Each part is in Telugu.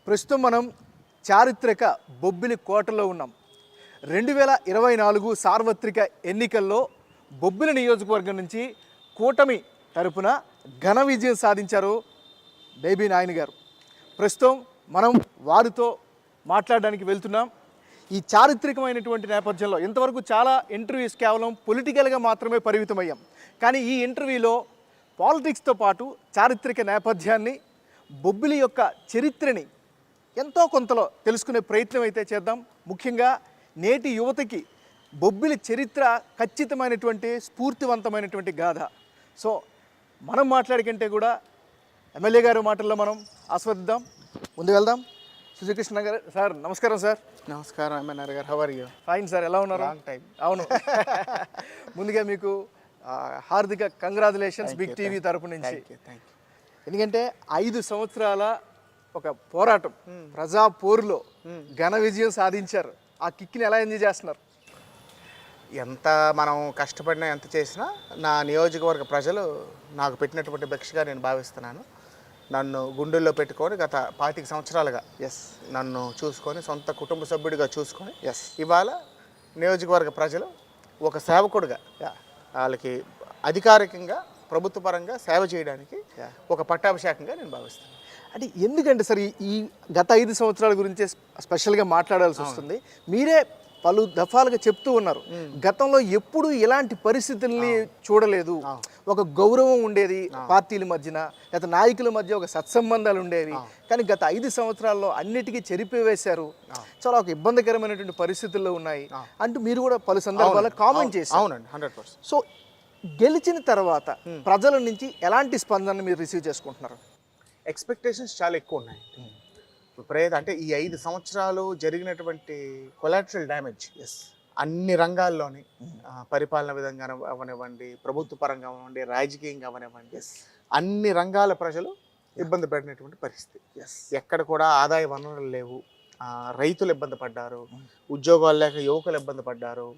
ప్రస్తుతం మనం చారిత్రక బొబ్బిలి కోటలో ఉన్నాం. 2024 సార్వత్రిక ఎన్నికల్లో బొబ్బిలి నియోజకవర్గం నుంచి కూటమి తరపున ఘన విజయం సాధించారు బేబీ నాయని గారు. ప్రస్తుతం మనం వారితో మాట్లాడడానికి వెళ్తున్నాం. ఈ చారిత్రకమైనటువంటి నేపథ్యంలో ఇంతవరకు చాలా ఇంటర్వ్యూస్ కేవలం పొలిటికల్గా మాత్రమే పరిమితమయ్యాం. కానీ ఈ ఇంటర్వ్యూలో పాలిటిక్స్తో పాటు చారిత్రక నేపథ్యాన్ని, బొబ్బిలి యొక్క చరిత్రని ఎంతో కొంతలో తెలుసుకునే ప్రయత్నం అయితే చేద్దాం. ముఖ్యంగా నేటి యువతకి బొబ్బిలి చరిత్ర ఖచ్చితమైనటువంటి స్ఫూర్తివంతమైనటువంటి గాథ. సో మనం మాట్లాడికంటే కూడా ఎమ్మెల్యే గారి మాటల్లో మనం ఆస్వాదిద్దాం. ముందు వెళ్దాం. సుజయకృష్ణ గారు సార్, నమస్కారం సార్. నమస్కారం ఎమ్మెల్యే గారు, how are you? Fine sir, ఎలా ఉన్నారు? Long time. అవును. ముందుగా మీకు హార్దిక కంగ్రాచులేషన్స్ బిగ్ టీవీ తరపు నుంచి. ఎందుకంటే 5 సంవత్సరాల ఒక పోరాటం, ప్రజా పోరులో ఘన విజయం సాధించారు. ఆ కిక్ని ఎలా ఎంజాయ్ చేస్తున్నారు? ఎంత మనం కష్టపడినా ఎంత చేసినా నా నియోజకవర్గ ప్రజలు నాకు పెట్టినటువంటి భిక్షగా నేను భావిస్తున్నాను. నన్ను గుండెల్లో పెట్టుకొని గత 25 సంవత్సరాలుగా నన్ను చూసుకొని, సొంత కుటుంబ సభ్యుడిగా చూసుకొని ఇవాళ నియోజకవర్గ ప్రజలు ఒక సేవకుడిగా వాళ్ళకి అధికారికంగా ప్రభుత్వ పరంగా సేవ చేయడానికి ఒక పట్టాభిషేకంగా నేను భావిస్తాను. అంటే ఎందుకంటే సార్ ఈ గత 5 సంవత్సరాల గురించి స్పెషల్గా మాట్లాడాల్సి వస్తుంది. మీరే పలు దఫాలుగా చెప్తూ ఉన్నారు, గతంలో ఎప్పుడు ఇలాంటి పరిస్థితుల్ని చూడలేదు. ఒక గౌరవం ఉండేది పార్టీల మధ్యన, లేదా నాయకుల మధ్య ఒక సత్సంబంధాలు ఉండేవి. కానీ గత 5 సంవత్సరాల్లో అన్నిటికీ చెరిపివేశారు, చాలా ఒక ఇబ్బందికరమైనటువంటి పరిస్థితుల్లో ఉన్నాయి అంటూ మీరు కూడా పలు సందర్భాల్లో కామెంట్ చేశారు. అవునండి, 100%. సో గెలిచిన తర్వాత ప్రజల నుంచి ఎలాంటి స్పందన మీరు రిసీవ్ చేసుకుంటున్నారు? ఎక్స్పెక్టేషన్స్ చాలా ఎక్కువ ఉన్నాయి. అంటే ఈ 5 సంవత్సరాలు జరిగినటువంటి కొలాటరల్ డ్యామేజ్ అన్ని రంగాల్లోని, పరిపాలన విధంగా అవనివ్వండి, ప్రభుత్వ పరంగా అవనివ్వండి, రాజకీయంగా అవనివ్వండి, అన్ని రంగాల ప్రజలు ఇబ్బంది పడినటువంటి పరిస్థితి. ఎక్కడ కూడా ఆదాయ వనరులు లేవు, రైతులు ఇబ్బంది పడ్డారు, ఉద్యోగాలు లేక యువకులు ఇబ్బంది పడ్డారు.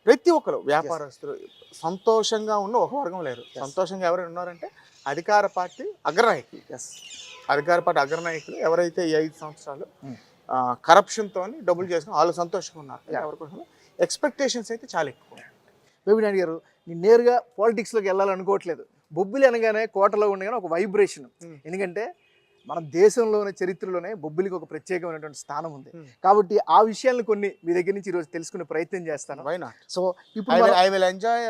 ప్రతి ఒక్కరు వ్యాపారస్తులు సంతోషంగా ఉన్న ఒక వర్గం లేరు. సంతోషంగా ఎవరైనా ఉన్నారంటే అధికార పార్టీ అగ్రనాయకులు. అధికార పార్టీ అగ్రనాయకులు ఎవరైతే ఈ 5 సంవత్సరాలు కరప్షన్తో డబ్బులు చేసుకుని వాళ్ళు సంతోషంగా ఉన్నారు. ఎవరికి ఎక్స్పెక్టేషన్స్ అయితే చాలా ఎక్కువ. బేబీ నాయుడు గారు, నేను నేరుగా పాలిటిక్స్లోకి వెళ్ళాలనుకోవట్లేదు. బొబ్బిలి అనగానే, కోటలో ఉండగానే ఒక వైబ్రేషన్. ఎందుకంటే మన దేశంలోనే, చరిత్రలోనే బొబ్బిలికి ఒక ప్రత్యేకమైనటువంటి స్థానం ఉంది. కాబట్టి ఆ విషయాలను కొన్ని మీ దగ్గర నుంచి ఈరోజు తెలుసుకునే ప్రయత్నం చేస్తాను. Why not? సో ఇప్పుడు I will enjoy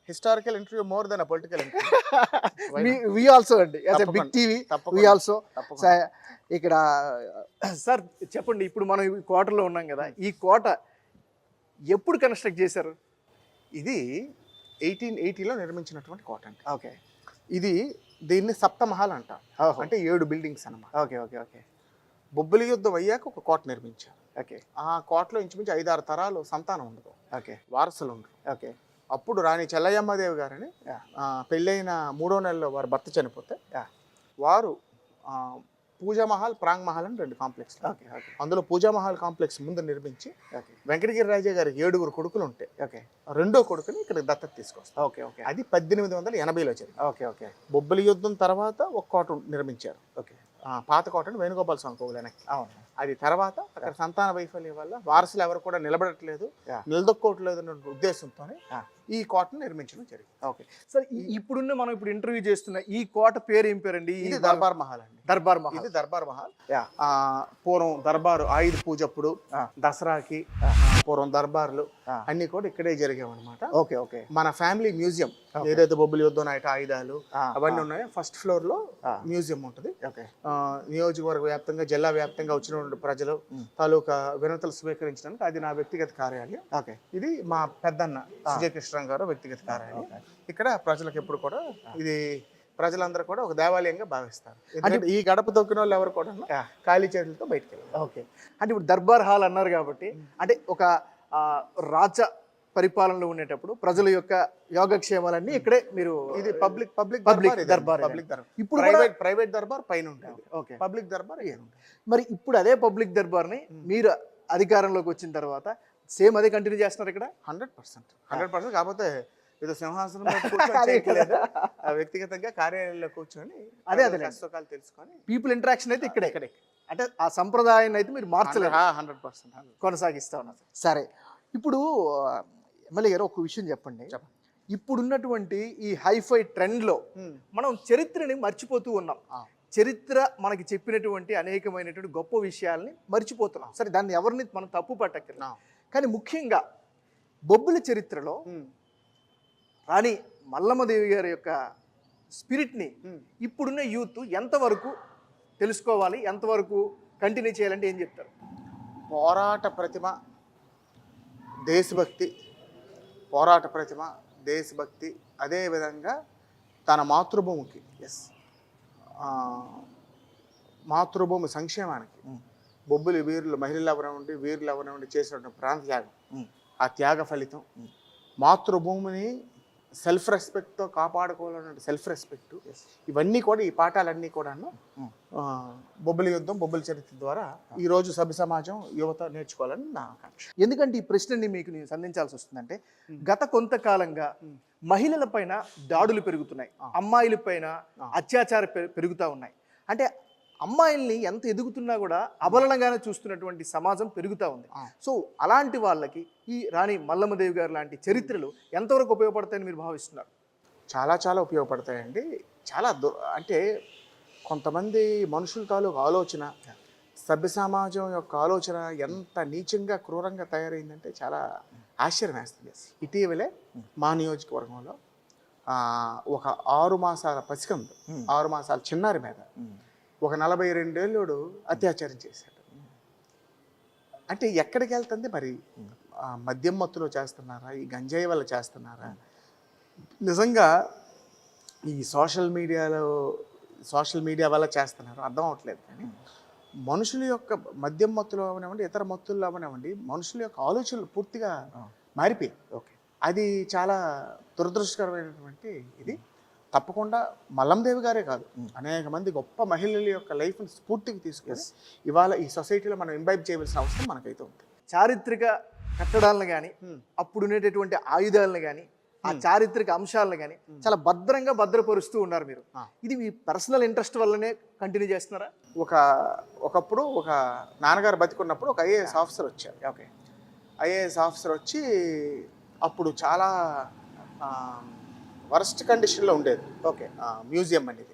historical interview more than political interview. We also అండి, as a big TV we also. ఇక్కడ సార్ చెప్పండి, ఇప్పుడు మనం ఈ కోటలో ఉన్నాం కదా, ఈ కోట ఎప్పుడు కన్స్ట్రక్ట్ చేశారు? ఇది 1880లో నిర్మించినటువంటి కోట అండి. ఓకే. ఇది దీన్ని సప్తమహల్ అంటారు, అంటే 7 బిల్డింగ్స్ అన్నమాట. Okay okay okay. బొబ్బిలి యుద్ధం అయ్యాక ఒక కోట నిర్మించారు. ఓకే. ఆ కోటలో ఇంచుమించు 5-6 తరాలు సంతానం ఉండదు. ఓకే. వారసులు ఉండరు. ఓకే. అప్పుడు రాణి చెల్లయ్యమ్మదేవి గారిని పెళ్ళైన 3వ నెలలో వారు భర్త చనిపోతే వారు పూజామహల్, ప్రాంగ్ మహల్ అని 2 కాంప్లెక్స్. అందులో పూజామహల్ కాంప్లెక్స్ ముందు నిర్మించి వెంకటగిరి రాజా గారికి 7 కొడుకులు ఉంటే రెండో కొడుకుని ఇక్కడ దత్తత తీసుకొస్తారు. Okay okay. అది 1880లో జరిగింది. Okay okay. బొబ్బిలి యుద్ధం తర్వాత ఒక కోట నిర్మించారు. ఓకే. పాత కోటని వేణుగోపాల స్వామి కోవిలనే. అవును. అది తర్వాత అక్కడ సంతాన వైఫల్యం వల్ల వారసులు ఎవరు కూడా నిలబడట్లేదు, నిలదొక్కోవట్లేదు అన్న ఉద్దేశంతో ఈ కోటను నిర్మించడం జరిగింది. ఓకే సార్, ఇప్పుడున్న మనం ఇప్పుడు ఇంటర్వ్యూ చేస్తున్న ఈ కోట పేరు ఏం పేరండి? ఇది దర్బార్ మహల్ అండి. దర్బార్ మహల్. ఇది దర్బార్ మహల్. పూర్వం దర్బారు ఆయుధ పూజప్పుడు, దసరాకి పూర్వం దర్బార్లు అన్ని కూడా ఇక్కడే జరిగామన్నమాట. Okay okay. మన ఫ్యామిలీ మ్యూజియం ఏదైతే బొబ్బిలి యుద్ధం నాయట ఆయుధాలు అవన్నీ ఉన్నాయో ఫస్ట్ ఫ్లోర్ లో మ్యూజియం ఉంటుంది. నియోజకవర్గ వ్యాప్తంగా, జిల్లా వ్యాప్తంగా వచ్చిన ప్రజలు తాలూకా వినతులు స్వీకరించడానికి అది నా వ్యక్తిగత కార్యాలయం. ఇది మా పెద్దన్న సుజయకృష్ణ గారు వ్యక్తిగత కార్యాలయం. ఇక్కడ ప్రజలకు ఎప్పుడు కూడా ఇది ప్రజలందరూ కూడా ఒక దేవాలయంగా భావిస్తారు. అంటే ఈ గడప తొక్కిన వాళ్ళు ఎవరు కూడా ఖాళీ చేతులతో బయటకు వెళ్ళారు. ఓకే. అంటే ఇప్పుడు దర్బార్ హాల్ అన్నారు కాబట్టి, అంటే ఒక రాజ పరిపాలనలో ఉండేటప్పుడు ప్రజల యొక్క యోగక్షేమాలన్నీ ఇక్కడే మీరు, ఇది పబ్లిక్ దర్బార్. ఇప్పుడు ప్రైవేట్ దర్బార్ పైన ఉంటుంది. ఓకే. పబ్లిక్ దర్బార్ మరి ఇప్పుడు అదే పబ్లిక్ దర్బార్ని మీరు అధికారంలోకి వచ్చిన తర్వాత సేమ్ అదే కంటిన్యూ చేస్తున్నారు ఇక్కడ? 100%. కాకపోతే ఏదో సింహాసనం వ్యక్తిగతంగా కార్యాలయంలో కూర్చొని అదే కష్టసుఖాలు తెలుసుకొని పీపుల్ ఇంటరాక్షన్ అయితే ఇక్కడే. అంటే ఆ సంప్రదాయాన్ని అయితే మీరు మార్చలేదు, 100%. కొనసాగిస్తా ఉన్నారు. సరే, ఇప్పుడు ఎమ్మెల్యే గారు ఒక విషయం చెప్పండి. ఇప్పుడున్నటువంటి ఈ హైఫై ట్రెండ్లో మనం చరిత్రని మర్చిపోతూ ఉన్నాం. చరిత్ర మనకి చెప్పినటువంటి అనేకమైనటువంటి గొప్ప విషయాల్ని మర్చిపోతున్నాం. సరే, దాన్ని ఎవరిని మనం తప్పు పట్టక్కర్లేదు, కానీ ముఖ్యంగా బొబ్బిలి చరిత్రలో రాణి మల్లమ్మదేవి గారి యొక్క స్పిరిట్ని ఇప్పుడున్న యూత్ ఎంతవరకు తెలుసుకోవాలి, ఎంతవరకు కంటిన్యూ చేయాలంటే ఏం చెప్తారు? పోరాట ప్రతిమ, దేశభక్తి, పోరాట ప్రతిమ, దేశభక్తి, అదేవిధంగా తన మాతృభూమికి మాతృభూమి సంక్షేమానికి బొబ్బిలి వీరులు, మహిళలు ఎవరవండి, వీరులు ఎవరవండి చేసినటువంటి ప్రాంత త్యాగం, ఆ త్యాగ ఫలితం, మాతృభూమిని సెల్ఫ్ రెస్పెక్ట్తో కాపాడుకోవాలన్న సెల్ఫ్ రెస్పెక్ట్, ఇవన్నీ కూడా ఈ పాఠాలన్నీ కూడాను బొబ్బిలి యుద్ధం, బొబ్బిలి చరిత్ర ద్వారా ఈరోజు సభ్య సమాజం యువత నేర్చుకోవాలని నా ఆకాంక్ష. ఎందుకంటే ఈ ప్రశ్నని మీకు నేను సంధించాల్సి వస్తుందంటే, గత కొంతకాలంగా మహిళల పైన దాడులు పెరుగుతున్నాయి, అమ్మాయిల పైన అత్యాచారం పెరుగుతూ ఉన్నాయి. అంటే అమ్మాయిల్ని ఎంత ఎదుగుతున్నా కూడా అబలనంగానే చూస్తున్నటువంటి సమాజం పెరుగుతూ ఉంది. సో అలాంటి వాళ్ళకి ఈ రాణి మల్లమ్మదేవి గారు లాంటి చరిత్రలు ఎంతవరకు ఉపయోగపడతాయని మీరు భావిస్తున్నారు? చాలా చాలా ఉపయోగపడతాయండి. చాలా అంటే కొంతమంది మనుషుల తాలూకు ఆలోచన, సభ్య సమాజం యొక్క ఆలోచన ఎంత నీచంగా, క్రూరంగా తయారైందంటే చాలా ఆశ్చర్యం వేస్తుంది. ఇటీవలే మా నియోజకవర్గంలో ఒక 6 మాసాల పసికందు, 6 మాసాల చిన్నారి మీద ఒక 42 ఏళ్ళోడు అత్యాచారం చేశాడు. అంటే ఎక్కడికి వెళ్తుంది మరి? మద్యం మత్తులో చేస్తున్నారా, ఈ గంజాయి వల్ల చేస్తున్నారా? నిజంగా ఈ సోషల్ మీడియా వల్ల చేస్తున్నారు అర్థం అవట్లేదు. కానీ మనుషుల యొక్క మద్యం మత్తులో అవనివ్వండి, ఇతర మత్తుల్లో అవనివ్వండి, మనుషుల యొక్క ఆలోచనలు పూర్తిగా మారిపోయాయి. అది చాలా దురదృష్టకరమైనటువంటి ఇది. తప్పకుండా మల్లందేవి గారే కాదు, అనేక మంది గొప్ప మహిళల యొక్క లైఫ్ని స్ఫూర్తికి తీసుకొని ఇవాళ ఈ సొసైటీలో మనం ఇంబైబ్ చేయవలసిన అవసరం మనకైతే ఉంది. చారిత్రక కట్టడాలను కానీ, అప్పుడు ఉండేటటువంటి ఆయుధాలను కానీ, ఆ చారిత్రక అంశాలను కానీ చాలా భద్రంగా భద్రపరుస్తూ ఉన్నారు మీరు. ఇది మీ పర్సనల్ ఇంట్రెస్ట్ వల్లనే కంటిన్యూ చేస్తున్నారా? ఒకప్పుడు ఒక నాన్నగారు బతికున్నప్పుడు ఒక ఐఏఎస్ ఆఫీసర్ వచ్చారు. ఐఏఎస్ ఆఫీసర్ వచ్చి అప్పుడు చాలా వరస్ట్ కండిషన్లో ఉండేది. మ్యూజియం అనేది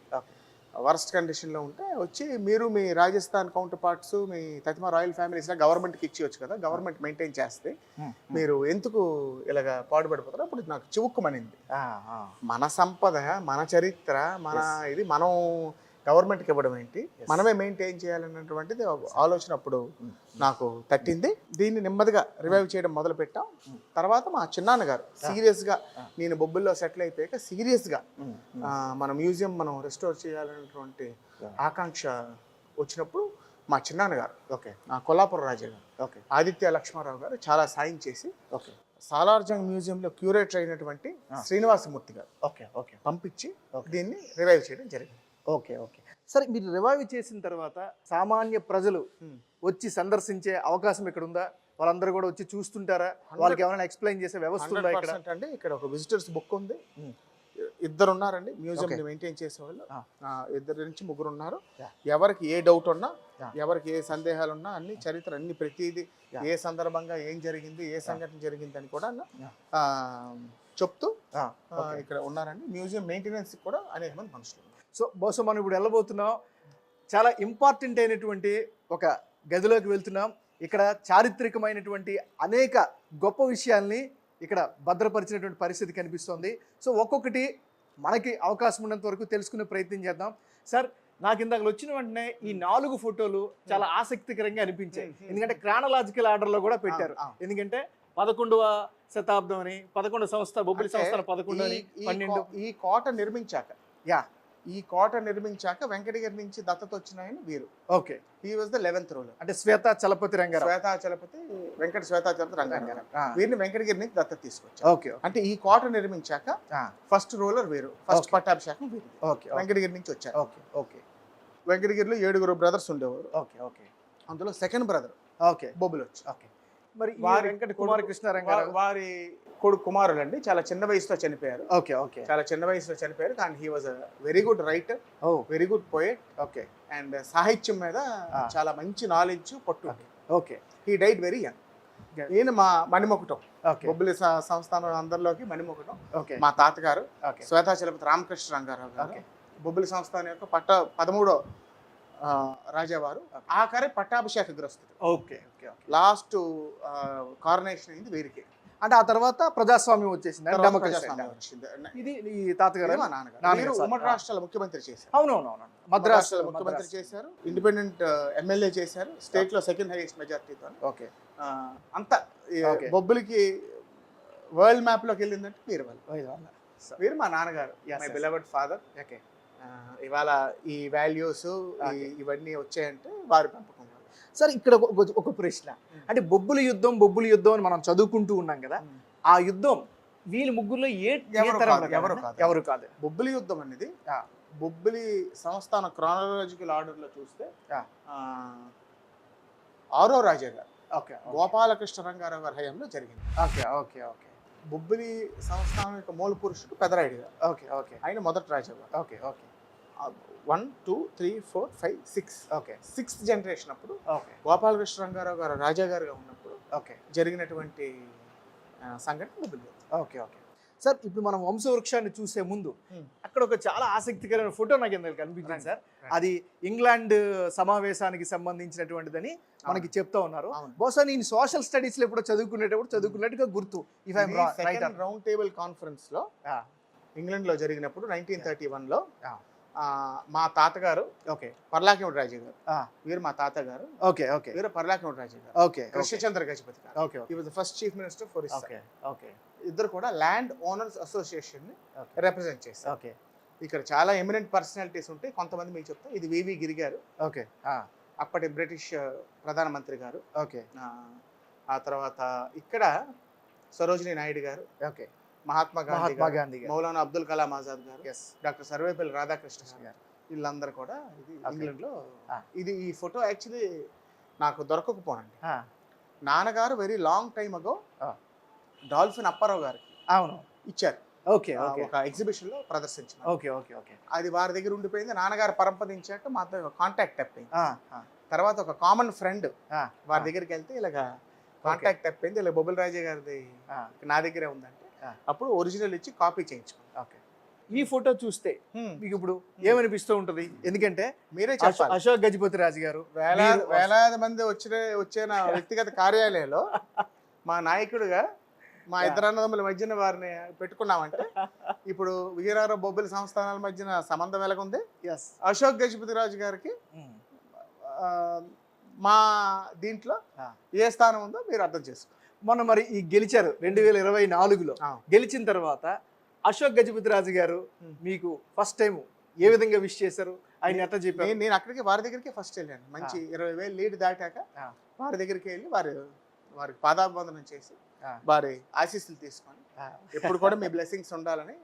వరస్ట్ కండిషన్లో ఉంటే వచ్చి, మీరు మీ రాజస్థాన్ కౌంటర్ పార్ట్స్, మీ తతిమా రాయల్ ఫ్యామిలీస్లో గవర్నమెంట్కి ఇచ్చేయచ్చు కదా, గవర్నమెంట్ మెయింటైన్ చేస్తే మీరు ఎందుకు ఇలాగ పాడుపడిపోతారో. అప్పుడు నాకు చివుక్కుమనింది. మన సంపద, మన చరిత్ర, మన ఇది మనం గవర్నమెంట్కి ఇవ్వడం ఏంటి, మనమే మెయింటైన్ చేయాలన్నటువంటిది ఆలోచన అప్పుడు నాకు తట్టింది. దీన్ని నెమ్మదిగా రివైవ్ చేయడం మొదలు పెట్టాం. తర్వాత మా చిన్నాన్నగారు సీరియస్గా, నేను బొబ్బిల్లో సెటిల్ అయిపోయాక సీరియస్గా మన మ్యూజియం మనం రెస్టోర్ చేయాలనేటువంటి ఆకాంక్ష వచ్చినప్పుడు మా చిన్నాన్నగారు, కొల్లాపురం రాజా గారు, ఆదిత్య లక్ష్మారావు గారు చాలా సాయం చేసి సాలార్జంగ్ మ్యూజియంలో క్యూరేటర్ అయినటువంటి శ్రీనివాసమూర్తి గారు పంపించి దీన్ని రివైవ్ చేయడం జరిగింది. సరే, మీరు రివైవ్ చేసిన తర్వాత సామాన్య ప్రజలు వచ్చి సందర్శించే అవకాశం ఇక్కడ ఉందా? వాళ్ళందరూ కూడా వచ్చి చూస్తుంటారా? వాళ్ళకి ఏమైనా ఎక్స్ప్లెయిన్ చేసే వ్యవస్థ ఉందా ఇక్కడ? అంటే ఇక్కడ ఒక విజిటర్స్ బుక్ ఉంది, 2 ఉన్నారండి మ్యూజియం మెయింటైన్ చేసేవాళ్ళు, 2 నుంచి 3 ఉన్నారు. ఎవరికి ఏ డౌట్ ఉన్నా, ఎవరికి ఏ సందేహాలు ఉన్నా, అన్ని చరిత్ర, అన్ని ప్రతిదీ ఏ సందర్భంగా ఏం జరిగింది, ఏ సంఘటన జరిగింది అని కూడా చెప్తూ ఇక్కడ ఉన్నారండి. మ్యూజియం మెయింటెనెన్స్ కూడా అనేక మంది మనుషులు. సో బహుశా మనం ఇప్పుడు వెళ్ళబోతున్నాం, చాలా ఇంపార్టెంట్ అయినటువంటి ఒక గదిలోకి వెళ్తున్నాం. ఇక్కడ చారిత్రకమైనటువంటి అనేక గొప్ప విషయాల్ని ఇక్కడ భద్రపరిచినటువంటి పరిస్థితి కనిపిస్తోంది. సో ఒక్కొక్కటి మనకి అవకాశం ఉన్నంత వరకు తెలుసుకునే ప్రయత్నం చేద్దాం. సార్, నాకు ఇందాక వచ్చిన వెంటనే ఈ 4 ఫోటోలు చాలా ఆసక్తికరంగా అనిపించాయి. ఎందుకంటే క్రానలాజికల్ ఆర్డర్లో కూడా పెట్టారు. ఎందుకంటే 11వ శతాబ్దం అని, 11వ సంస్థ, బొబ్బిలి సంస్థ 11 అని, 12. ఈ కోట నిర్మించాక వెంకటగిరి నుంచి దత్తత వచ్చిన ఆయన వీరు. He was the 11th ruler. అంటే శ్వేతాచలపతి రంగారావు, శ్వేతాచలపతి రంగారావు వీరిని వెంకటగిరి నుంచి దత్తత తీసుకొచ్చారు. అంటే ఈ కోట నిర్మించాక ఫస్ట్ రూలర్ వీరు, ఫస్ట్ పట్టాభిషేకం వీరు వెంకటగిరి నుంచి వచ్చారు. వెంకటగిరిలో 7 బ్రదర్స్ ఉండేవారు. అందులో సెకండ్ బ్రదర్ బొబ్బిలి వచ్చి, మరి వెంకట కుమార కృష్ణ రంగారావు, కొడుకు కుమారులండి, చాలా చిన్న వయసులో చనిపోయారు. ఓకే ఓకే చాలా చిన్న వయసులో చనిపోయారు, కానీ he was a very good writer, o very good poet, okay and సాహిత్యం మీద చాలా మంచి నాలెడ్జ్ పట్టు. Okay he died very young. ఈయన మా మణిమకుటం, ఓకే బొబ్బిలి సంస్థానం అందరిలోకి మణిమకుటం. ఓకే మా తాతగారు ఓకే శ్వేతాచలపతి రామకృష్ణ రంగారావు గారు, ఓకే బొబ్బిలి సంస్థానం యొక్క 13వ రాజావారు, ఆఖరి పట్టాభిషేకగ్రస్తుడు. ఓకే ఓకే ఓకే లాస్ట్ కారనేషన్ అయింది వీరికి. అంటే ఆ తర్వాత ప్రజాస్వామ్యం వచ్చేసింది తర్వాత డెమోక్రసీ ప్రజాస్వామ్యం వచ్చింది. ఇది ఈ తాతగారు మా నాన్నగారు వీరు ఉమ్మడి రాష్ట్రాల ముఖ్యమంత్రి చేశారు. అవునవునవును మద్రాసు రాష్ట్రాల ముఖ్యమంత్రి చేశారు, ఇండిపెండెంట్ ఎమ్మెల్యే చేశారు, స్టేట్ లో సెకండ్ హైయెస్ట్ మెజార్టీతో. ఓకే అంత Okay. బొబ్బులకి వరల్డ్ మ్యాప్ లోకి వెళ్ళిందంటే వీరు వాళ్ళు. వీరు మా నాన్నగారు, Yes, my yes. Beloved father. Okay ఇవాళ ఈ వాల్యూస్ ఇవన్నీ వచ్చాయంటే వారి పెంపకం వల్ల. సార్ ఇక్కడ ఒక ప్రశ్న, అంటే బొబ్బుల యుద్ధం అని మనం చదువుకుంటూ ఉన్నాం కదా, ఆ యుద్ధం వీళ్ళ ముగ్గురులో ఎవరు కాదు. బొబ్బిలి యుద్ధం అనేది ఆ. బొబ్బిలి సంస్థాన క్రానలాజికల్ ఆర్డర్ లో చూస్తే ఆ. 6వ రాజా గారు ఓకే గోపాలకృష్ణ రంగారావు గారి హయాంలో జరిగింది. ఓకే ఓకే ఓకే బొబ్బిలి సంస్థానం యొక్క మూల పురుషుడు పెదరాయుడు గారు, ఓకే ఓకే ఆయన మొదటి రాజా గారు. Okay okay 1 2 3 4 5 6 okay 6th generation అప్పుడు ఓకే గోపాలకృష్ణ రంగారావు గారు రాజా గారుగా ఉన్నప్పుడు ఓకే జరిగినటువంటి సంఘటన బొబ్బిలి యుద్ధం. ఓకే ఓకే సార్, ఇప్పుడు మనం వంశవృక్షాన్ని చూసే ముందు అక్కడ ఒక చాలా ఆసక్తికరమైన ఫోటో నాకు ఎందుకు కనిపించింది సార్. అది ఇంగ్లాండ్ సమావేశానికి సంబంధించినటువంటిదని మనకి చెప్తా ఉన్నారు. అవును. బహుశా నేను సోషల్ స్టడీస్ లో ఎప్పుడో చదువుకున్నట్టుగా గుర్తు. If I'm right. Round table conference లో ఇంగ్లాండ్ లో జరిగినప్పుడు 1931 లో మా తాతగారు ఓకే పర్లాకిముడి రాజు గారు, వీరు మా తాతగారు, ఓకే ఓకే వీరు పర్లాకిముడి రాజు గారు, ఓకే కృష్ణచంద్ర గజపతి గారు. Okay he was the first chief minister for okay okay ఇద్దరు కూడా ల్యాండ్ ఓనర్స్ అసోసియేషన్ ని రిప్రజెంట్ చేస్తారు. ఓకే ఇక్కడ చాలా ఎమినెంట్ పర్సనాలిటీస్ ఉంటాయి. కొంతమంది మీకు చెప్తా, ఇది వివి గిరి గారు, ఓకే అప్పటి బ్రిటిష్ ప్రధానమంత్రి గారు. ఓకే ఆ తర్వాత ఇక్కడ సరోజినీ నాయుడు గారు, ఓకే మహాత్మా మహాత్మా గాంధీ, గాంధీ గారు, మౌలానా అబ్దుల్ కలాం ఆజాద్ గారు, ఎస్ డాక్టర్ సర్వేపల్లి రాధాకృష్ణ గారు, వీళ్ళందరూ కూడా ఇది ఇంగ్లాండ్ లో. ఇది ఈ ఫోటో యాక్చువల్లీ నాకు దొరకకపోనండి. నాన్నగారు వెరీ లాంగ్ టైమ్ అగో డాల్ఫిన్ అప్పారావు గారికి అవును ఇచ్చారు, ఓకే ఓకే ఒక ఎగ్జిబిషన్ లో ప్రదర్శించారు. ఓకే ఓకే ఓకే అది వారి దగ్గర ఉండిపోయింది. నాన్నగారు పరంపదించాక మాతో కాంటాక్ట్ అయిపోయింది. తర్వాత ఒక కామన్ ఫ్రెండ్ వారి దగ్గరికి వెళ్తే ఇలాగా కాంటాక్ట్ అయిపోయింది, ఇలా బొబ్బిలి రాజా గారిది నా దగ్గరే ఉందంటే అప్పుడు ఒరిజినల్ ఇచ్చి కాపీ చేయించుకున్నాం. ఓకే ఈ ఫోటో చూస్తే మీకు ఇప్పుడు ఏమనిపిస్తూ ఉంటది? ఎందుకంటే మీరే చెప్పాలి. అశోక్ గజపతి రాజు గారు వేలాది మంది వచ్చే నా వ్యక్తిగత కార్యాలయంలో మా నాయకుడిగా మా ఇద్దరు అన్నదమ్ముల మధ్యన వారిని పెట్టుకున్నామంటే ఇప్పుడు విజయనగరం బొబ్బిలి సంస్థానాల మధ్యన సంబంధం ఎలాగుంది. అశోక్ గజపతి రాజు గారికి మా దీంట్లో ఏ స్థానం ఉందో మీరు అర్థం చేసుకో. మొన్న మరి ఈ గెలిచారు 2024లో. గెలిచిన తర్వాత అశోక్ గజపతి రాజు గారు మీకు ఫస్ట్ టైం ఏ విధంగా విష్ చేశారు? ఆయన ఎట్లా చెప్పారు? నేను అక్కడికి వారి దగ్గరికి ఫస్ట్ వెళ్ళాను. మంచి 20,000 లీడ్ దాటాక వారి దగ్గరికి వెళ్ళి వారికి పాదాభివందనం చేసి వారి ఆశీస్సులు తీసుకొని ఎప్పుడు కూడా మీ బ్లెస్సింగ్స్ ఉండాలని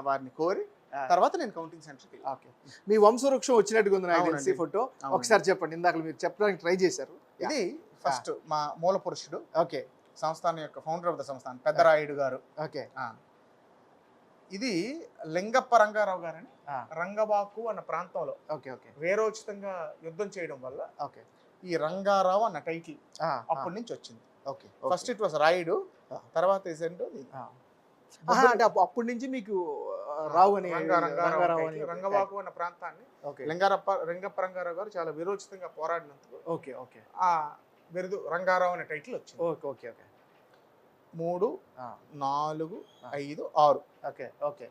వారిని కోరి తర్వాత నేను కౌంటింగ్ సెంటర్కి వెళ్ళాను. ఓకే, మీ వంశవృక్షం వచ్చినట్టుగా ఉంది నాకు తెలిసి ఫోటో. ఒకసారి చెప్పండి, ఇందాక మీరు చెప్పడానికి ట్రై చేశారు. ఇది ఫస్ట్ మా మూల పురుషుడు, ఓకే, సంస్థానం యొక్క ఫౌండర్ ఆఫ్ ద సంస్థానం పెద్దరాయుడు గారు. ఓకే, ఇది లింగప్ప రంగారావు గారని రంగబాకు అన్న ప్రాంతంలో ఓకే ఓకే వేరోచితంగా యుద్ధం చేయడం వల్ల ఓకే ఈ రంగారావు అన్న టైటిల్ అప్పటి నుంచి వచ్చింది. Okay, first it was Rayudu, తర్వాత అంటే అప్పటి నుంచి మీకు రావు అని రంగబాకు అన్న ప్రాంతాన్ని లింగప్ప రంగారావు గారు చాలా విరోచితంగా పోరాడినందుకు ఓకే ఓకే ఆ బిరుదు రంగారావు అనే టైటిల్ వచ్చింది. Okay okay okay 3 4 5 6 okay okay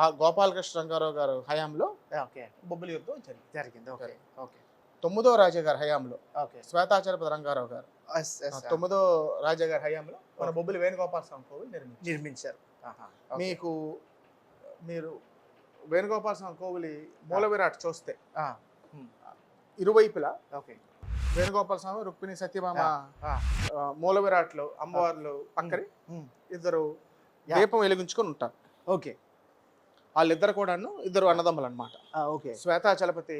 ఆ గోపాలకృష్ణ రంగారావు గారు హయాంలో ఓకే బొబ్బిలి యుద్ధం జరిగింది. ఓకే ఓకే 9వ రాజా గారి హయాంలో ఓకే శ్వేతాచలపతి రంగారావు గారు 9వ రాజా గారి హయాంలో మన బొబ్బిలి వేణుగోపాల స్వామి కోవిల్ నిర్మించారు. మీకు మీరు వేణుగోపాల స్వామి కోవిలి మూల విరాట్ చూస్తే ఇరువైపులా ఓకే వేణుగోపాల స్వామి, రుక్మిణి, సత్యభామ మూల విరాట్లో అమ్మవార్లు పక్కనే ఇద్దరు దీపం వెలిగించుకొని ఉంటారు. ఓకే, వాళ్ళిద్దరు కూడాను ఇద్దరు అన్నదమ్ములు అనమాట. ఓకే, శ్వేతాచలపతి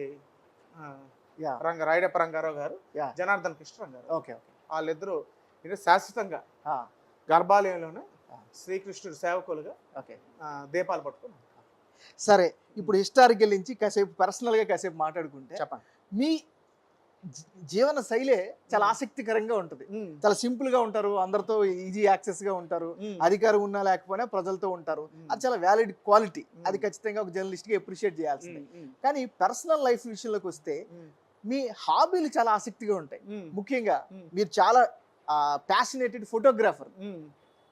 రాయడప్ప రంగారావు గారు, జనార్దన్ కృష్ణ రంగారావు. ఓకే ఓకే వాళ్ళిద్దరూ శాశ్వతంగా గర్భాలయంలోనే శ్రీకృష్ణుడు సేవకులుగా ఓకే. దీపాలు పట్టుకుని ఉంటాం. సరే, ఇప్పుడు హిస్టారికల్ నుంచి కాసేపు పర్సనల్గా కాసేపు మాట్లాడుకుంటే చెప్పండి. మీ జీవన శైలే చాలా ఆసక్తికరంగా ఉంటుంది. చాలా సింపుల్ గా ఉంటారు, అందరితో ఈజీ యాక్సెస్ గా ఉంటారు, అధికారం ఉన్నా లేకపోయినా ప్రజలతో ఉంటారు. అది చాలా వ్యాలిడ్ క్వాలిటీ. అది ఖచ్చితంగా ఒక జర్నలిస్ట్ గా అప్రిషియేట్ చేయాల్సిందే. కానీ పర్సనల్ లైఫ్ విషయంలోకి వస్తే మీ హాబీలు చాలా ఆసక్తిగా ఉంటాయి. ముఖ్యంగా మీరు చాలా ప్యాషనేటెడ్ ఫోటోగ్రాఫర్.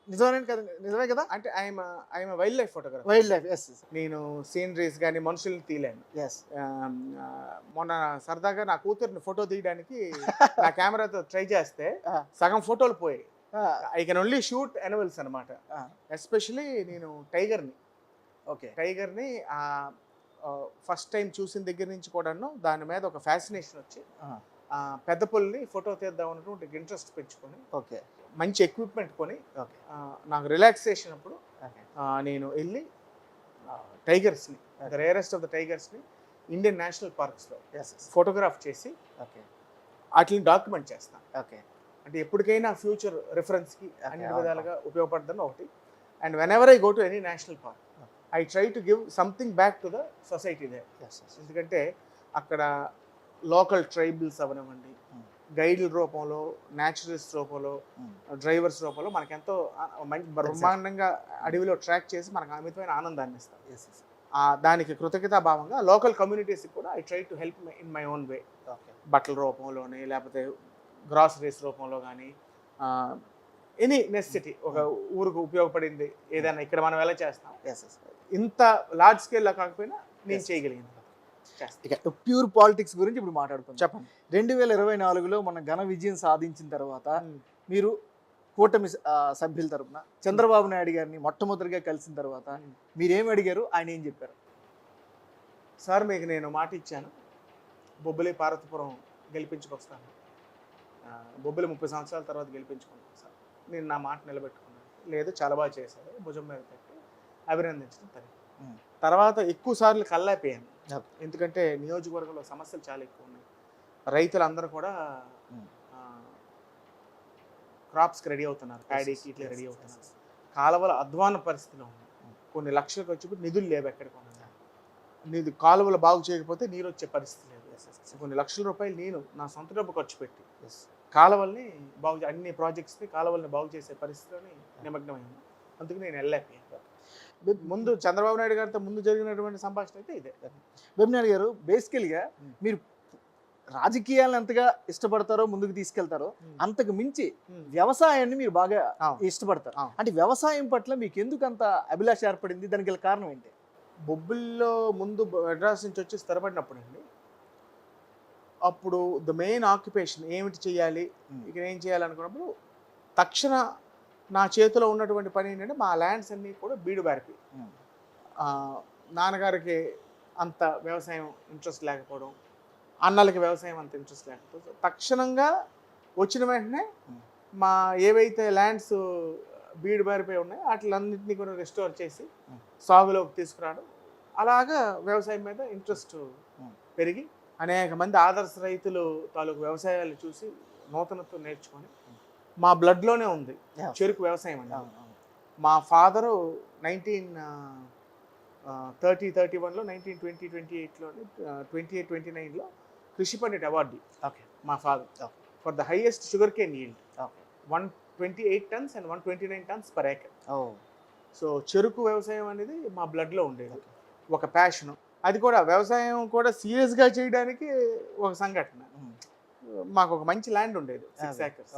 నిజమే కదా? నిజమే కదా? అంటే I'm wild life photographer. Wild life, yes. నేను సీనరీస్ కానీ మనుషుల్ని తీయలేను. ఎస్. మొన్న సరదాగా నా కూతుర్ని ఫోటో తీయడానికి నా కెమెరాతో ట్రై చేస్తే సగం ఫోటోలు పోయాయి. I can only shoot animals అనమాట. ఎస్పెషలీ నేను టైగర్ని ఫస్ట్ టైం చూసిన దగ్గర నుంచి కూడాను దాని మీద ఒక ఫ్యాసినేషన్ వచ్చి పెద్ద పుల్ని ఫోటో తీద్దాం అన్నటువంటి ఇంట్రెస్ట్ పెంచుకొని ఓకే, మంచి ఎక్విప్మెంట్ కొని నాకు రిలాక్సేషన్ అప్పుడు నేను వెళ్ళి టైగర్స్ని, ద రేరెస్ట్ ఆఫ్ ద టైగర్స్ని ఇండియన్ నేషనల్ పార్క్స్లో ఫోటోగ్రాఫ్ చేసి వాటిని డాక్యుమెంట్ చేస్తాను. ఓకే, అంటే ఎప్పటికైనా ఫ్యూచర్ రిఫరెన్స్కి అన్ని విధాలుగా ఉపయోగపడుతుంది ఒకటి. And when ever I go to any national park I try to give something back to the society they. ఎందుకంటే అక్కడ లోకల్ ట్రైబల్స్ అవనివ్వండి, గైడ్ల రూపంలో, న్యాచురలిస్ట్ రూపంలో, డ్రైవర్స్ రూపంలో మనకెంతో బ్రహ్మాండంగా అడవిలో ట్రాక్ చేసి మనకు అమితమైన ఆనందాన్ని ఇస్తారు. దానికి కృతజ్ఞతాభావంగా లోకల్ కమ్యూనిటీస్కి కూడా I try to help in my own way. బట్టల రూపంలోనే, లేకపోతే గ్రాసరీస్ రూపంలో కానీ, ఎనీ నెసెసిటీ, ఒక ఊరికి ఉపయోగపడింది ఏదైనా ఇక్కడ మనం ఎలా చేస్తాం, ఇంత లార్జ్ స్కేల్లో కాకపోయినా నేను చేయగలిగింది. ఇక ప్యూర్ పాలిటిక్స్ గురించి ఇప్పుడు మాట్లాడుకుందాం. చెప్పండి. 2024లో మన ఘన విజయం సాధించిన తర్వాత మీరు కూటమి సభ్యుల తరపున చంద్రబాబు నాయుడు గారిని మొట్టమొదటిగా కలిసిన తర్వాత మీరేమి అడిగారు, ఆయన ఏం చెప్పారు? సార్, మీకు నేను మాట ఇచ్చాను, బొబ్బిలి పార్వతీపురం గెలిపించుకొస్తాను, బొబ్బిలి 30 సంవత్సరాల తర్వాత గెలిపించుకుంటాను సార్. నేను నా మాట నిలబెట్టుకున్నాను. లేదు, చాలా బాగా చేశారు, భుజం మీద పెట్టి అభినందించడం తరి. తర్వాత ఎక్కువ సార్లు కల్లాపోయాను. ఎందుకంటే నియోజకవర్గంలో సమస్యలు చాలా ఎక్కువ ఉన్నాయి. రైతులందరూ కూడా క్రాప్స్కి రెడీ అవుతున్నారు, ప్యాడీకి ఇట్లా రెడీ అవుతున్నారు. కాలువల అధ్వాన పరిస్థితిలో ఉన్నాయి. కొన్ని లక్షలకు వచ్చి నిధులు లేవు ఎక్కడికి. నీది కాలువలు బాగు చేయకపోతే నీరు వచ్చే పరిస్థితి లేదు. కొన్ని లక్షల రూపాయలు నేను నా సొంత డబ్బు ఖర్చు పెట్టి కాలువల్ని బాగు, అన్ని ప్రాజెక్ట్స్ని కాలువల్ని బాగు చేసే పరిస్థితిలోని నిమగ్నమైంది. అందుకు నేను వెళ్ళలేకపోయాను. ముందు చంద్రబాబు నాయుడు గారితో ముందు జరిగినటువంటి సంభాషణ అయితే ఇదే. బెమ్మినాయుడు గారు, బేసికల్గా మీరు రాజకీయాలను ఎంతగా ఇష్టపడతారో, ముందుకు తీసుకెళ్తారో, అంతకు మించి వ్యవసాయాన్ని మీరు బాగా ఇష్టపడతారు. అంటే వ్యవసాయం పట్ల మీకు ఎందుకు అంత అభిలాష ఏర్పడింది? దానికి గల కారణం ఏంటి? బొబ్బిల్లో ముందు మెడ్రాస్ నుంచి వచ్చి స్థిరపడినప్పుడు అండి, అప్పుడు ద మెయిన్ ఆక్యుపేషన్ ఏమిటి చేయాలి, ఇక్కడ ఏం చేయాలనుకున్నప్పుడు తక్షణ నా చేతిలో ఉన్నటువంటి పని ఏంటంటే మా ల్యాండ్స్ అన్నీ కూడా బీడు బారిపి. నాన్నగారికి అంత వ్యవసాయం ఇంట్రెస్ట్ లేకపోవడం, అన్నలకి వ్యవసాయం అంత ఇంట్రెస్ట్ లేకపోతే తక్షణంగా వచ్చిన వెంటనే మా ఏవైతే ల్యాండ్స్ బీడు బారిపోయి ఉన్నాయో వాటిలన్నింటినీ కూడా రెస్టోర్ చేసి సాగులోకి తీసుకురావడం. అలాగా వ్యవసాయం మీద ఇంట్రెస్ట్ పెరిగి అనేక మంది ఆదర్శ రైతులు తాలూకు వ్యవసాయాలు చూసి నూతనత్వం నేర్చుకొని మా బ్లడ్లోనే ఉంది చెరుకు వ్యవసాయం అండి. మా ఫాదరు 1931లో 1928లో 28-29లో కృషి పండిట్ అవార్డు మా father for the highest sugar cane yield, 128 tons and 129 tons per acre. So చెరుకు వ్యవసాయం అనేది మా బ్లడ్లో ఉండేది, ఒక ప్యాషను. అది కూడా వ్యవసాయం కూడా సీరియస్గా చేయడానికి ఒక సంఘటన. మాకు ఒక మంచి ల్యాండ్ ఉండేది, 6 acres.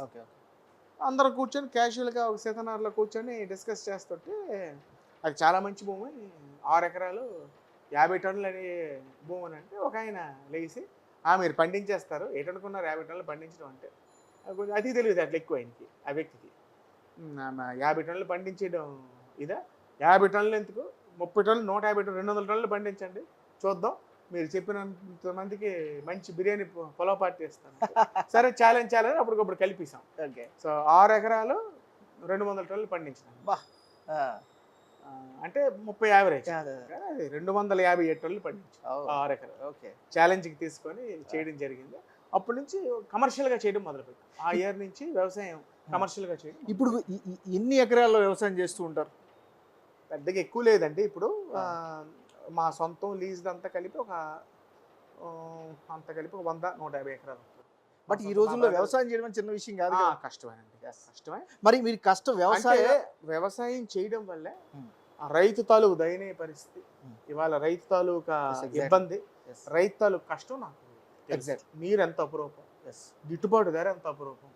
అందరూ కూర్చొని క్యాజువల్గా ఒక సీతనార్లో కూర్చొని డిస్కస్ చేస్తుంటే అది చాలా మంచి భూమి, 6 ఎకరాలు 50 టన్నులు అనే భూమి అని అంటే ఒక ఆయన లేచి, మీరు పండించేస్తారు, ఏటనుకున్నారు 50 టన్నులు పండించడం అంటే. కొంచెం అతి తెలియదు అట్లా ఎక్కువ ఆయనకి, ఆ వ్యక్తికి. 50 టన్నులు పండించడం ఇదా, 50 టన్నులు ఎందుకు, 30 టన్నులు, 150 టన్నులు, 200 టన్నులు పండించండి చూద్దాం, మీరు చెప్పినంత మందికి మంచి బిర్యానీ పొలవ పార్టీ ఇస్తాను. సరే, ఛాలెంజ్ అప్పటికప్పుడు కలిపిస్తాం. ఓకే. సో 6 ఎకరాలు 200 టన్నులు పండించినాం. అంటే 30 యావరేజ్, 257 టన్నులు పండించాం 6 ఎకరాలు. ఓకే. ఛాలెంజ్కి తీసుకొని చేయడం జరిగింది. అప్పటి నుంచి కమర్షియల్గా చేయడం మొదలుపెట్టాం. ఆ ఇయర్ నుంచి వ్యవసాయం కమర్షియల్గా చేయడం. ఇప్పుడు ఎన్ని ఎకరాల్లో వ్యవసాయం చేస్తూ ఉంటారు? పెద్దగా ఎక్కువ లేదండి ఇప్పుడు. మా సొంతం లీజ్ అంతా కలిపి ఒక అంత కలిపి ఒక 100-150 ఎకరాలు. బట్ ఈ రోజుల్లో వ్యవసాయం చేయడం చిన్న విషయం కాదు కదా. కష్టమేనండి, కష్టమే. మరి మీరు కష్టం వ్యవసాయం చేయడం వల్లే ఆ రైతు తాలూకు దయనీయ పరిస్థితి, ఇవాళ రైతు తాలూకా ఇబ్బంది, రైతు తాలూకు కష్టం నాకు ఎగ్జాక్ట్. నీరు ఎంత అపురూపం, గిట్టుబాటు ధర ఎంత అపురూపం,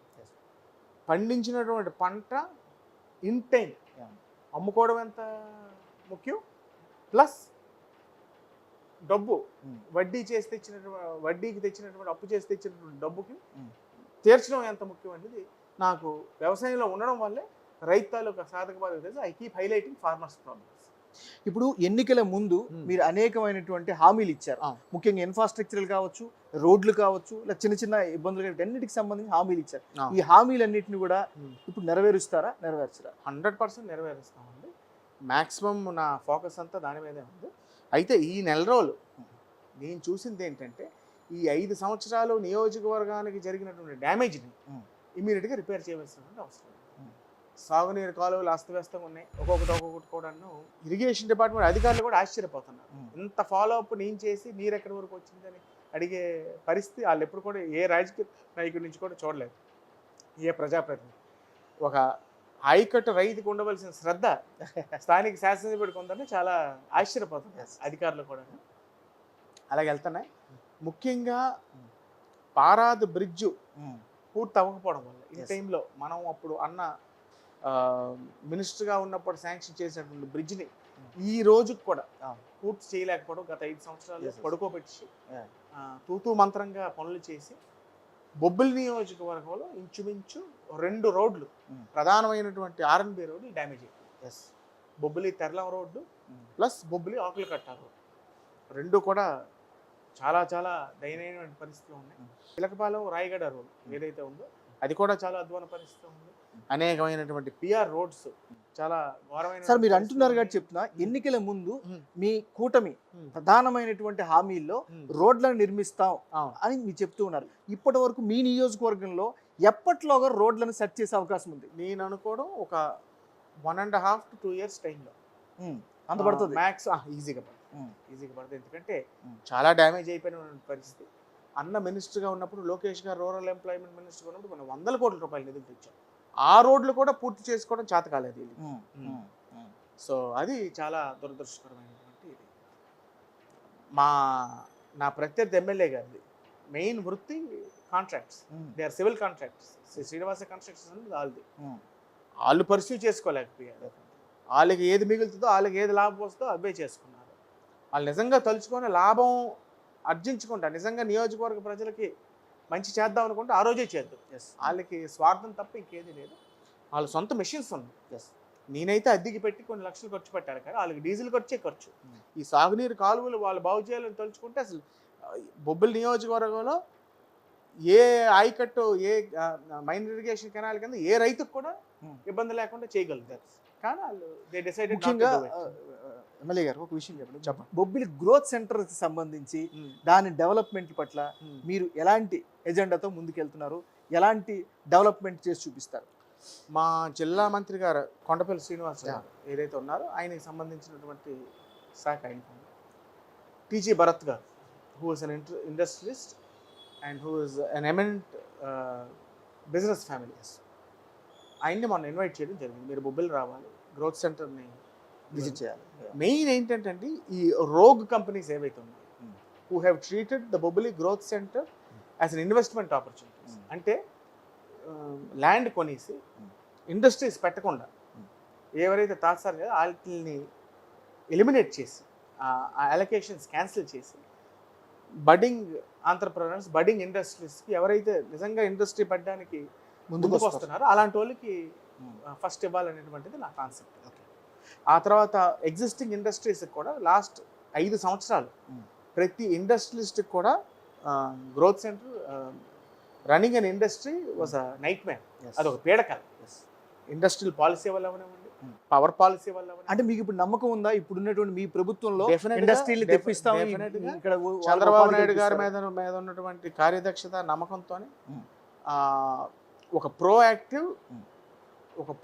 పండించినటువంటి పంట ఇన్ టైం అమ్ముకోవడం ఎంత ముఖ్యం, ప్లస్ డబ్బు వడ్డీకి తెచ్చినటువంటి అప్పు చేసి తెచ్చినటువంటి డబ్బుకి తీర్చడం ఎంత ముఖ్యం అనేది నాకు వ్యవసాయంలో ఉండడం వల్లే రైతు తాలూకా సాధక బాధక తెలుసు. I keep highlighting farmers problems. ఇప్పుడు ఎన్నికల ముందు మీరు అనేకమైనటువంటి హామీలు ఇచ్చారు, ముఖ్యంగా ఇన్ఫ్రాస్ట్రక్చర్ కావచ్చు, రోడ్లు కావచ్చు, ఇలా చిన్న చిన్న ఇబ్బందులు అన్నిటికి సంబంధించి హామీలు ఇచ్చారు. ఈ హామీలన్నింటినీ కూడా ఇప్పుడు నెరవేరుస్తారా, నెరవేర్చరా? 100% నెరవేరుస్తామండి. మ్యాక్సిమం నా ఫోకస్ అంతా దాని మీదే ఉంది. అయితే ఈ నెల రోజులు నేను చూసింది ఏంటంటే, ఈ 5 సంవత్సరాలు నియోజకవర్గానికి జరిగినటువంటి డ్యామేజ్ని ఇమీడియట్గా రిపేర్ చేయవలసినటువంటి అవసరం. సాగునీరు కాలువలు అస్తవ్యస్తంగా ఉన్నాయి, ఒక్కొక్కటి కూడా. ఇరిగేషన్ డిపార్ట్మెంట్ అధికారులు కూడా ఆశ్చర్యపోతున్నారు. ఇంత ఫాలో అప్ నేను చేసి నీరు ఎక్కడి వరకు వచ్చిందని అడిగే పరిస్థితి వాళ్ళు ఎప్పుడు కూడా ఏ రాజకీయ నాయకుడి నుంచి కూడా చూడలేదు, ఏ ప్రజాప్రతినిధి. ఒక ఆయకట్టు రైతుకు ఉండవలసిన శ్రద్ధ స్థానిక శాసనసభ్యుడికి ఉందని చాలా ఆశ్చర్యపోతున్నారు అధికారులు కూడా. అలాగే వెళ్తున్నాయి. ముఖ్యంగా పారాద్ బ్రిడ్జు పూర్తి అవ్వకపోవడం వల్ల ఈ టైంలో మనం అప్పుడు మినిస్టర్గా ఉన్నప్పుడు శాంక్షన్ చేసినటువంటి బ్రిడ్జ్ని ఈ రోజుకి కూడా పూర్తి చేయలేకపోవడం, గత 5 సంవత్సరాలు పడుకోబెట్టి తూతూ మంత్రంగా పనులు చేసి బొబ్బిలి నియోజకవర్గంలో ఇంచుమించు 2 రోడ్లు, ప్రధానమైనటువంటి R&B రోడ్లు డ్యామేజ్ అయిపోయింది. Bobbili Therlam road plus Bobbili Akulakatta road 2 కూడా చాలా చాలా దయనీయమైన పరిస్థితిలో ఉన్నాయి. చిలకపాలెం రాయగడ రోడ్ ఏదైతే ఉందో అది కూడా చాలా అధ్వాన పరిస్థితి ఉంది. అనేకమైనటువంటి PR రోడ్స్ చాలా ఘోరమైన. సార్ మీరు అంటున్నారు కాబట్టి చెప్తున్నా, ఎన్నికల ముందు మీ కూటమి ప్రధానమైనటువంటి హామీల్లో రోడ్లను నిర్మిస్తాం అని మీరు చెప్తూ ఉన్నారు. ఇప్పటి వరకు మీ నియోజకవర్గంలో ఎప్పటిలోగా రోడ్లను సెట్ చేసే అవకాశం ఉంది? నేను అనుకోవడం ఒక 1.5 to 2 years టైంలో అంత పడుతుంది మ్యాక్స్. ఈజీగా పడుతుంది, ఎందుకంటే చాలా డ్యామేజ్ అయిపోయిన పరిస్థితి. మినిస్టర్గా ఉన్నప్పుడు లోకేష్ గారు రూరల్ ఎంప్లాయ్మెంట్ మినిస్టర్గా ఉన్నప్పుడు మనం 100 కోట్ల రూపాయలు నిధులు తెచ్చాం. ఆ రోడ్లు కూడా పూర్తి చేసుకోవడం చేత కాలేదు. సో అది చాలా దురదృష్టకరమైనటువంటి ఇది. నా ప్రత్యర్థి ఎమ్మెల్యే గారిది మెయిన్ వృత్తి contracts, they are civil contracts. Srinivasa constructions అనేది వాళ్ళది. వాళ్ళు పర్సూ చేసుకోలేకపోయారు. వాళ్ళకి ఏది మిగులుతుందో, వాళ్ళకి ఏది లాభం వస్తుందో అవే చేసుకున్నారు. వాళ్ళు నిజంగా తలుచుకొని లాభం అర్జించుకుంటా, నిజంగా నియోజకవర్గ ప్రజలకి మంచి చేద్దాం అనుకుంటే ఆ రోజే చేద్దాం. వాళ్ళకి స్వార్థం తప్ప ఇంకేది లేదు. వాళ్ళ సొంత మెషిన్స్ ఉన్నాయి. నేనైతే అద్దెకి పెట్టి కొన్ని లక్షలు ఖర్చు పెట్టాను, కానీ వాళ్ళకి డీజిల్ ఖర్చు. ఈ సాగునీరు కాలువలు వాళ్ళు బాగు చేయాలని తలుచుకుంటే అసలు బొబ్బిలి నియోజకవర్గంలో ఏ ఆయకట్టు, ఏ మైన్ ఇరిగేషన్ కెనాల్ కింద ఏ రైతుకు కూడా ఇబ్బంది లేకుండా చేయగలుగుతారు. కానీ వాళ్ళు దే డిసైడెడ్. ముఖ్యంగా ఎమ్మెల్యే గారు ఒక విషయం చెప్పండి. బొబ్బిలి గ్రోత్ సెంటర్ సంబంధించి దాని డెవలప్మెంట్ పట్ల మీరు ఎలాంటి ఎజెండాతో ముందుకెళ్తున్నారు, ఎలాంటి డెవలప్మెంట్ చేసి చూపిస్తారు? మా జిల్లా మంత్రి గారు కొండపల్లి శ్రీనివాస్ గారు ఏదైతే ఉన్నారో ఆయనకి సంబంధించినటువంటి శాఖ ఆయనకు టీజీ భరత్ గారు, who is an industrialist and who is an eminent business families. ఆయన్ని మొన్న ఇన్వైట్ చేయడం జరిగింది. మీరు బొబ్బిలి రావాలి, గ్రోత్ సెంటర్ని విజిట్ చేయాలి. మెయిన్ ఏంటంటే అండి, ఈ రోగ్ కంపెనీస్ ఏవైతే ఉన్నాయో who have treated the Bobbili growth centre as an investment opportunities. అంటే ల్యాండ్ కొనేసి ఇండస్ట్రీస్ పెట్టకుండా ఎవరైతే తాత్సారు కదా వాటిని ఎలిమినేట్ చేసి ఆ అలొకేషన్స్ క్యాన్సిల్ చేసి బడ్డింగ్ ఆంటర్‌ప్రెన్యూర్స్, బడ్డింగ్ ఇండస్ట్రీస్కి ఎవరైతే నిజంగా ఇండస్ట్రీ పెట్టడానికి ముందుకు వస్తున్నారో అలాంటి వాళ్ళకి ఫస్ట్ ఇవ్వాలనేటువంటిది నా కాన్సెప్ట్. ఆ తర్వాత ఎగ్జిస్టింగ్ ఇండస్ట్రీస్కి కూడా లాస్ట్ 5 సంవత్సరాలు ప్రతి ఇండస్ట్రియలిస్ట్కి కూడా growth centre running an industry was a night man. అదొక పీడకల. ఇండస్ట్రియల్ పాలసీ వల్ల అవనివ్వండి, పవర్ పాలసీ వల్ల అవనివ్వండి. అంటే మీకు ఇప్పుడు నమ్మకం ఉందా ఇప్పుడున్నటువంటి మీ ప్రభుత్వంలో ఇండస్ట్రీలు తెప్పిస్తాం? ఇక్కడ చంద్రబాబు నాయుడు గారి మీద ఉన్నటువంటి కార్యదక్షత, నమ్మకంతోనే ఒక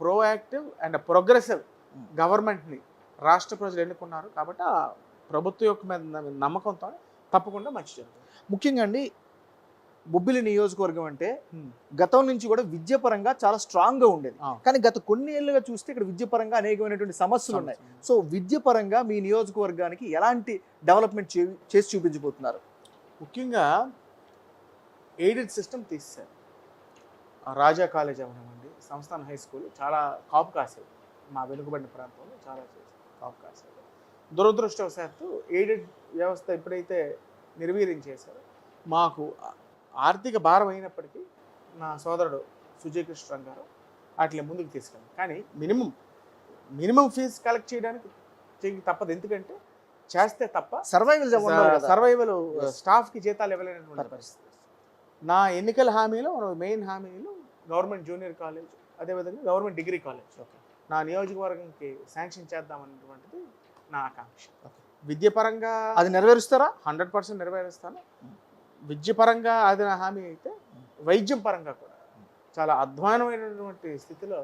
ప్రోయాక్టివ్ అండ్ ప్రోగ్రెసివ్ గవర్నమెంట్ని రాష్ట్ర ప్రజలు ఎన్నుకున్నారు కాబట్టి ఆ ప్రభుత్వం యొక్క మీద నమ్మకంతో తప్పకుండా మంచి జరుగుతుంది. ముఖ్యంగా అండి బొబ్బిలి నియోజకవర్గం అంటే గతం నుంచి కూడా విద్యాపరంగా చాలా స్ట్రాంగ్గా ఉండేది. కానీ గత కొన్ని ఏళ్ళుగా చూస్తే ఇక్కడ విద్యాపరంగా అనేకమైనటువంటి సమస్యలు ఉన్నాయి. సో విద్యాపరంగా మీ నియోజకవర్గానికి ఎలాంటి డెవలప్మెంట్ చేసి చూపించబోతున్నారు? ముఖ్యంగా ఎయిడెడ్ సిస్టమ్ తీసేశారు. రాజా కాలేజ్ అవనివ్వండి, సంస్థాన హై స్కూల్ చాలా కాపు కాసేది. మా వెనుకబడిన ప్రాంతంలో చాలా కాపు కాసేది. దురదృష్టవశాత్తు ఎయిడెడ్ వ్యవస్థ ఎప్పుడైతే నిర్వీర్యం చేశారో మాకు ఆర్థిక భారం అయినప్పటికీ నా సోదరుడు సుజయ్ కృష్ణ గారు వాటిని ముందుకు తీసుకెళ్ళారు. కానీ మినిమం ఫీజు కలెక్ట్ చేయడానికి తప్పదు. ఎందుకంటే చేస్తే తప్ప సర్వైవల్ స్టాఫ్కి జీతాలు ఇవ్వలేనటువంటి పరిస్థితి. నా ఎన్నికల హామీలో మెయిన్ హామీలు గవర్నమెంట్ జూనియర్ కాలేజ్, అదేవిధంగా గవర్నమెంట్ డిగ్రీ కాలేజ్ నా నియోజకవర్గంకి శాంక్షన్ చేద్దామన్నటువంటిది నా ఆకాంక్ష. విద్యపరంగా అది నెరవేరుస్తారా? 100% నెరవేరుస్తాను. విద్యపరంగా అది నా హామీ అయితే, వైద్యం పరంగా కూడా చాలా అధ్వానమైనటువంటి స్థితిలో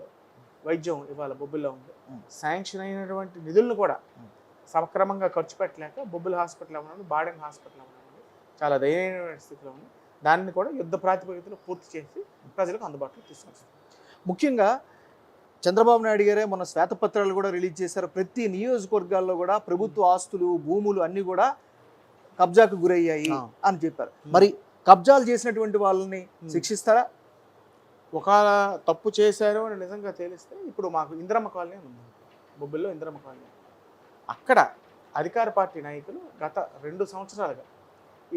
వైద్యం ఇవాళ బొబ్బిల్లో ఉంది. శాంక్షన్ అయినటువంటి నిధులను కూడా సక్రమంగా ఖర్చు పెట్టలేక బొబ్బిలి హాస్పిటల్ అవ్వడం, బాడెన్ హాస్పిటల్ అవ్వడం చాలా దయనీయమైన స్థితిలో ఉంది. దాన్ని కూడా యుద్ధ ప్రాతిపదికలో పూర్తి చేసి ప్రజలకు అందుబాటులో తీసుకొస్తాం. ముఖ్యంగా చంద్రబాబు నాయుడు గారే మొన్న శ్వేతపత్రాలు కూడా రిలీజ్ చేశారు. ప్రతి నియోజకవర్గాల్లో కూడా ప్రభుత్వ ఆస్తులు, భూములు అన్నీ కూడా కబ్జాకు గురయ్యాయి అని చెప్పారు. మరి కబ్జాలు చేసినటువంటి వాళ్ళని శిక్షిస్తారా? ఒకవేళ తప్పు చేశారు అని నిజంగా తేలిస్తే, ఇప్పుడు మాకు ఇందిరమ్మ కాలనీ ఉంది బొబ్బిల్లో. ఇందిరమ్మ కాలనీ అక్కడ అధికార పార్టీ నాయకులు గత 2 సంవత్సరాలుగా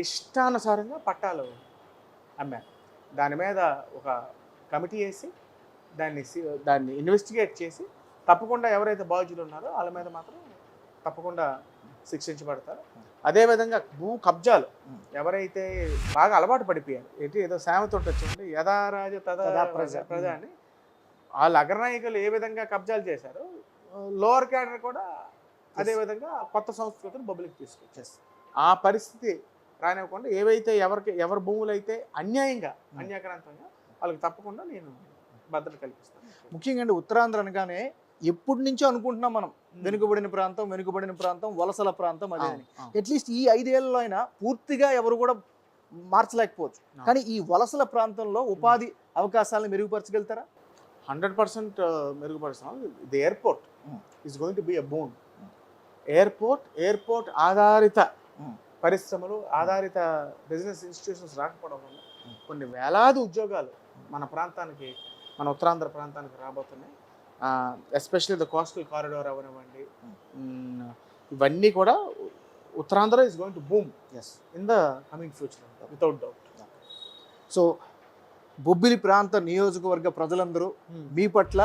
ఇష్టానుసారంగా పట్టాలు అమ్మారు. దాని మీద ఒక కమిటీ వేసి దాన్ని ఇన్వెస్టిగేట్ చేసి తప్పకుండా ఎవరైతే బాధ్యులు ఉన్నారో వాళ్ళ మీద మాత్రం తప్పకుండా శిక్షించబడతారు. అదేవిధంగా భూ కబ్జాలు ఎవరైతే బాగా అలవాటు పడిపోయారు, ఏదో సామెత ఉంటుంది, యథారాజ తదా ప్రజ అని, వాళ్ళ అగ్రనాయకులు ఏ విధంగా కబ్జాలు చేశారో లోవర్ క్యాడర్ కూడా అదేవిధంగా కొత్త సంస్కృతిని బొబ్బిలికి తీసుకొచ్చేస్తారు. ఆ పరిస్థితి రానివ్వకుండా ఏవైతే ఎవరి భూములు అయితే అన్యాక్రాంతంగా వాళ్ళకి తప్పకుండా నేను భద్రత కల్పిస్తాను. ముఖ్యంగా ఉత్తరాంధ్ర అనగానే ఎప్పటి నుంచో అనుకుంటున్నాం మనం, వెనుకబడిన ప్రాంతం, వలసల ప్రాంతం అదే అని. అట్లీస్ట్ ఈ 5 ఏళ్లలో అయినా పూర్తిగా ఎవరు కూడా మార్చలేకపోవచ్చు. కానీ ఈ వలసల ప్రాంతంలో ఉపాధి అవకాశాలను మెరుగుపరచగలుగుతారా? 100% మెరుగుపరుస్తాం. The airport is going to be a boon. Airport ఆధారిత పరిశ్రమలు, ఆధారిత బిజినెస్ ఇన్స్టిట్యూషన్స్ రాకపోవడం వల్ల కొన్ని వేలాది ఉద్యోగాలు మన ఉత్తరాంధ్ర ప్రాంతానికి రాబోతున్నాయి. ఎస్పెషల్లీ ద కోస్టల్ కారిడార్ అవనివ్వండి, ఇవన్నీ కూడా Uttarandhra is going to boom in the coming future without doubt. So Bobbili ప్రాంత నియోజకవర్గ ప్రజలందరూ మీ పట్ల,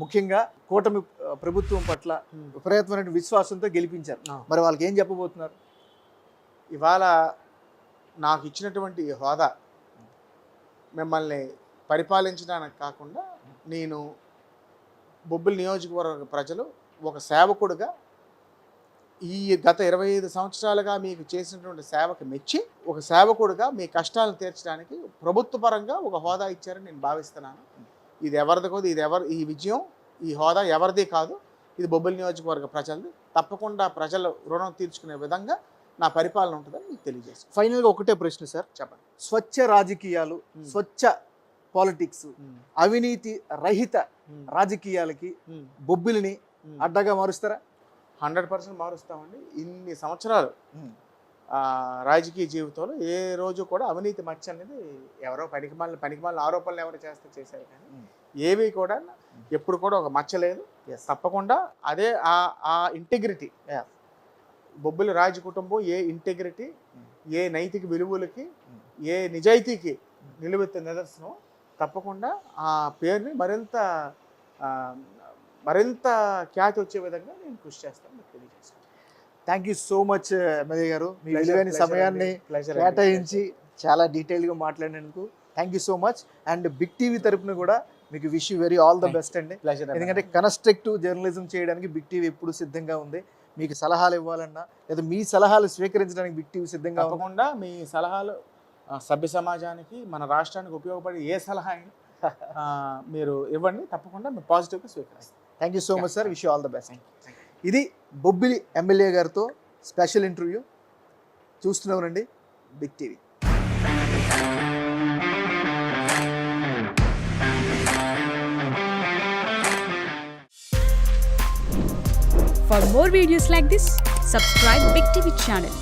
ముఖ్యంగా కూటమి ప్రభుత్వం పట్ల విపరీతమైన విశ్వాసంతో గెలిపించారు. మరి వాళ్ళకి ఏం చెప్పబోతున్నారు? ఇవాళ నాకు ఇచ్చినటువంటి హోదా మిమ్మల్ని పరిపాలించడానికి కాకుండా, నేను బొబ్బిలి నియోజకవర్గ ప్రజలు ఒక సేవకుడుగా ఈ గత 25 సంవత్సరాలుగా మీకు చేసినటువంటి సేవకు మెచ్చి, ఒక సేవకుడుగా మీ కష్టాలను తీర్చడానికి ప్రభుత్వ పరంగా ఒక హోదా ఇచ్చారని నేను భావిస్తున్నాను. ఇది ఎవరిది కాదు, ఈ విజయం, ఈ హోదా ఎవరిది కాదు, ఇది బొబ్బిలి నియోజకవర్గ ప్రజలది. తప్పకుండా ప్రజల రుణం తీర్చుకునే విధంగా నా పరిపాలన ఉంటుందని మీకు తెలియజేస్తాను. ఫైనల్గా ఒకటే ప్రశ్న సార్, చెప్పండి. స్వచ్ఛ రాజకీయాలు, స్వచ్ఛ పాలిటిక్స్, అవినీతి రహిత రాజకీయాలకి బొబ్బిలిని అడ్డగా మారుస్తారా? 100% మారుస్తామండి. ఇన్ని సంవత్సరాలు రాజకీయ జీవితంలో ఏ రోజు కూడా అవినీతి మచ్చ అనేది ఎవరో పనికిమాలిన ఆరోపణలు ఎవరు చేశారు, కానీ ఏవి కూడా ఎప్పుడు కూడా ఒక మచ్చ లేదు. తప్పకుండా అదే ఆ ఇంటెగ్రిటీ, బొబ్బిలి రాజ కుటుంబం ఏ ఇంటెగ్రిటీ, ఏ నైతిక విలువలకి, ఏ నిజాయితీకి నిలువెత్తే నిదర్శనం. తప్పకుండా ఆ పేరుని మరింత ఖ్యాతి వచ్చే విధంగా నేను కృషి చేస్తాను. తెలియజేస్తాను. Thank you so much MLA గారు, మీ విలువైన సమయాన్ని కేటాయించి చాలా డీటెయిల్గా మాట్లాడినందుకు thank you so much. And big TV తరపున కూడా మీకు wish you very all the best అండి. ఎందుకంటే కన్స్ట్రక్టివ్ జర్నలిజం చేయడానికి బిగ్ టీవీ ఎప్పుడు సిద్ధంగా ఉంది. మీకు సలహాలు ఇవ్వాలన్నా లేదా మీ సలహాలు స్వీకరించడానికి బిగ్ టీవీ సిద్ధంగా ఉంది. తప్పకుండా మీ సలహాలు సభ్య సమాజానికి, మన రాష్ట్రానికి ఉపయోగపడే ఏ సలహా అయినా మీరు ఇవ్వండి, తప్పకుండా మేము పాజిటివ్గా స్వీకరిస్తాం. Thank you so much sir, wish you all the best. ఇది బొబ్బిలి ఎమ్మెల్యే గారితో స్పెషల్ ఇంటర్వ్యూ. చూస్తున్నామండి big TV. For more videos like this, subscribe Big TV channel.